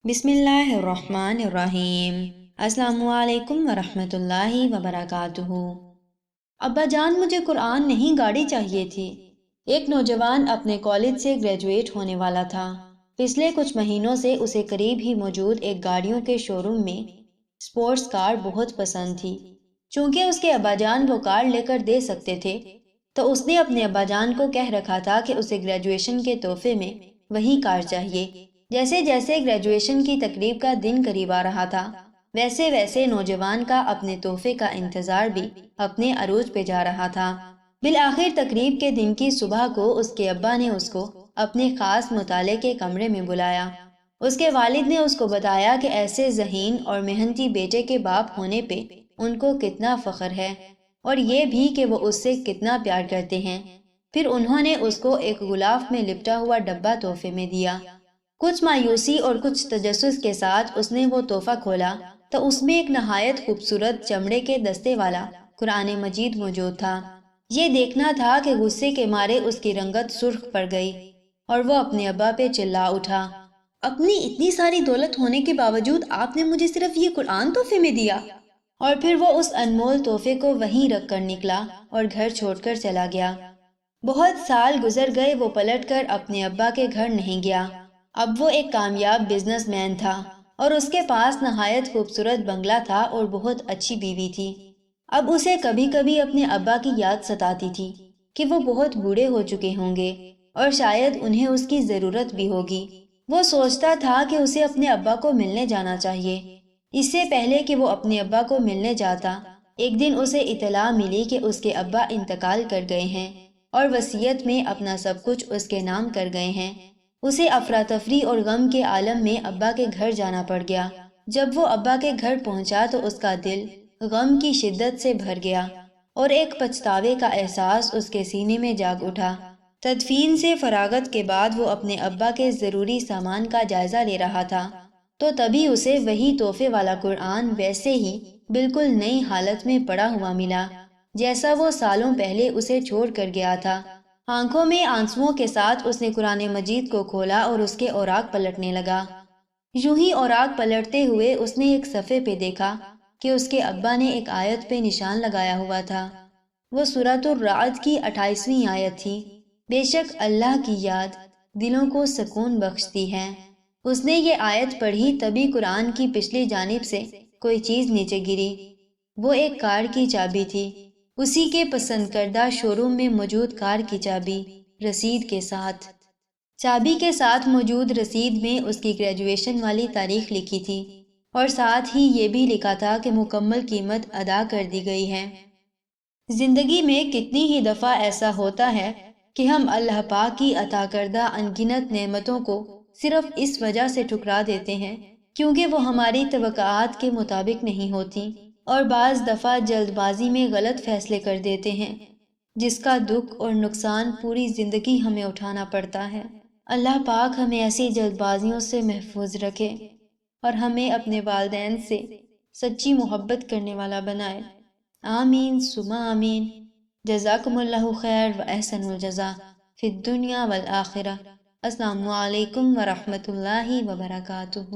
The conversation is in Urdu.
بسم اللہ الرحمن الرحیم۔ السلام علیکم ورحمۃ اللہ وبرکاتہ۔ ابا جان، مجھے قرآن نہیں گاڑی چاہیے تھی۔ ایک نوجوان اپنے کالج سے گریجویٹ ہونے والا تھا۔ پچھلے کچھ مہینوں سے اسے قریب ہی موجود ایک گاڑیوں کے شو روم میں سپورٹس کار بہت پسند تھی۔ چونکہ اس کے ابا جان وہ کار لے کر دے سکتے تھے تو اس نے اپنے ابا جان کو کہہ رکھا تھا کہ اسے گریجویشن کے تحفے میں وہی کار چاہیے۔ جیسے جیسے گریجویشن کی تقریب کا دن قریب آ رہا تھا، ویسے ویسے نوجوان کا اپنے تحفے کا انتظار بھی اپنے عروج پہ جا رہا تھا۔ بالآخر تقریب کے دن کی صبح کو اس کے ابا نے اس کو اپنے خاص مطالعے کے کمرے میں بلایا۔ اس کے والد نے اس کو بتایا کہ ایسے ذہین اور محنتی بیٹے کے باپ ہونے پہ ان کو کتنا فخر ہے، اور یہ بھی کہ وہ اس سے کتنا پیار کرتے ہیں۔ پھر انہوں نے اس کو ایک غلاف میں لپٹا ہوا ڈبہ تحفے میں دیا۔ کچھ مایوسی اور کچھ تجسس کے ساتھ اس نے وہ تحفہ کھولا تو اس میں ایک نہایت خوبصورت چمڑے کے دستے والا قرآن مجید موجود تھا۔ یہ دیکھنا تھا کہ غصے کے مارے اس کی رنگت سرخ پڑ گئی اور وہ اپنے ابا پہ چلا اٹھا۔ اپنی اتنی ساری دولت ہونے کے باوجود آپ نے مجھے صرف یہ قرآن تحفے میں دیا؟ اور پھر وہ اس انمول تحفے کو وہیں رکھ کر نکلا اور گھر چھوڑ کر چلا گیا۔ بہت سال گزر گئے، وہ پلٹ کر اپنے ابا کے گھر نہیں گیا۔ اب وہ ایک کامیاب بزنس مین تھا اور اس کے پاس نہایت خوبصورت بنگلہ تھا اور بہت اچھی بیوی تھی۔ اب اسے کبھی کبھی اپنے ابا کی یاد ستاتی تھی کہ وہ بہت بوڑھے ہو چکے ہوں گے اور شاید انہیں اس کی ضرورت بھی ہوگی۔ وہ سوچتا تھا کہ اسے اپنے ابا کو ملنے جانا چاہیے۔ اس سے پہلے کہ وہ اپنے ابا کو ملنے جاتا، ایک دن اسے اطلاع ملی کہ اس کے ابا انتقال کر گئے ہیں اور وصیت میں اپنا سب کچھ اس کے نام کر گئے ہیں۔ اسے افراتفری اور غم کے عالم میں ابا کے گھر جانا پڑ گیا۔ جب وہ ابا کے گھر پہنچا تو اس کا دل غم کی شدت سے بھر گیا اور ایک پچھتاوے کا احساس اس کے سینے میں جاگ اٹھا۔ تدفین سے فراغت کے بعد وہ اپنے ابا کے ضروری سامان کا جائزہ لے رہا تھا تو تبھی اسے وہی تحفے والا قرآن ویسے ہی بالکل نئی حالت میں پڑا ہوا ملا جیسا وہ سالوں پہلے اسے چھوڑ کر گیا تھا۔ آنکھوں میں آنسوؤں کے ساتھ اس نے قرآن مجید کو کھولا اور اس کے اوراق پلٹنے لگا۔ یوں ہی اوراق پلٹتے ہوئے اس نے ایک صفحے پہ دیکھا کہ اس کے ابا نے ایک آیت پہ نشان لگایا ہوا تھا۔ وہ سورۃ الرعد کی 28ویں آیت تھی۔ بے شک اللہ کی یاد دلوں کو سکون بخشتی ہے۔ اس نے یہ آیت پڑھی تبھی قرآن کی پچھلی جانب سے کوئی چیز نیچے گری۔ وہ ایک کار کی چابی تھی، اسی کے پسند کردہ شو روم میں موجود کار کی چابی، رسید کے ساتھ۔ چابی کے ساتھ موجود رسید میں اس کی گریجویشن والی تاریخ لکھی تھی اور ساتھ ہی یہ بھی لکھا تھا کہ مکمل قیمت ادا کر دی گئی ہے۔ زندگی میں کتنی ہی دفعہ ایسا ہوتا ہے کہ ہم اللہ پاک کی عطا کردہ ان گنت نعمتوں کو صرف اس وجہ سے ٹھکرا دیتے ہیں کیونکہ وہ ہماری توقعات کے مطابق نہیں ہوتی، اور بعض دفعہ جلد بازی میں غلط فیصلے کر دیتے ہیں جس کا دکھ اور نقصان پوری زندگی ہمیں اٹھانا پڑتا ہے۔ اللہ پاک ہمیں ایسی جلد بازیوں سے محفوظ رکھے اور ہمیں اپنے والدین سے سچی محبت کرنے والا بنائے۔ آمین ثم آمین۔ جزاکم اللہ خیر و احسن الجزا فی الدنیا والآخرہ۔ السلام علیکم ورحمۃ اللہ وبرکاتہ۔